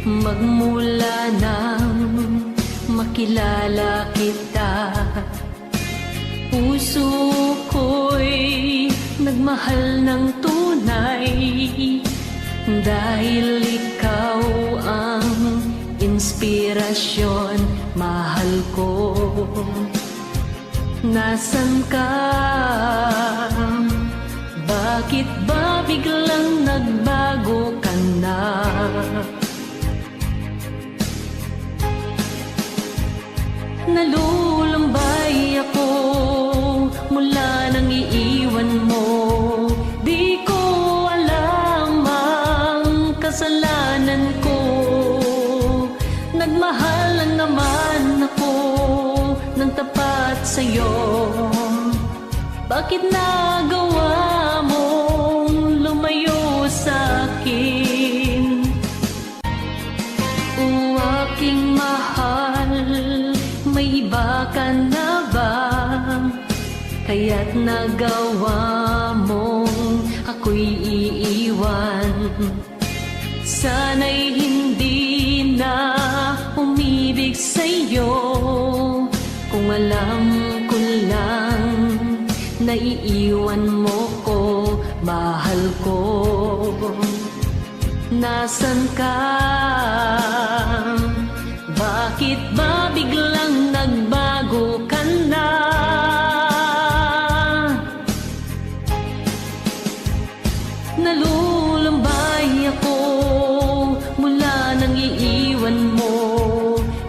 Magmula nang makilala kita, puso ko'y nagmahal ng tunay, dahil ikaw ang inspirasyon, mahal ko. Nasaan ka? Bakit ba biglang nagbago ka na? Nalulumbay ako mula nang iiwan mo. Di ko alam ang kasalanan ko. Nagmahal lang naman ako ng tapat sa'yo. Bakit nagawa mong lumayo sa'kin? O aking mahal, may iba ka na ba? Kaya't nagawa mong ako'y iiwan. Sana'y hindi na umibig sa'yo, kung alam ko lang naiiwan mo ko, mahal ko. Nasaan ka? Bakit ba biglang nagbago ka na? Nalulumbay ako mula nang iiwan mo.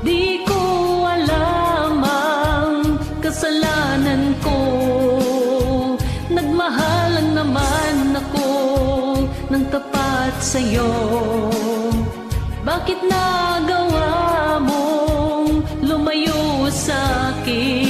Di ko alam ang kasalanan ko. Nagmahal lang naman ako ng tapat sa'yo. Bakit nagawa mong lumayo sa'kin?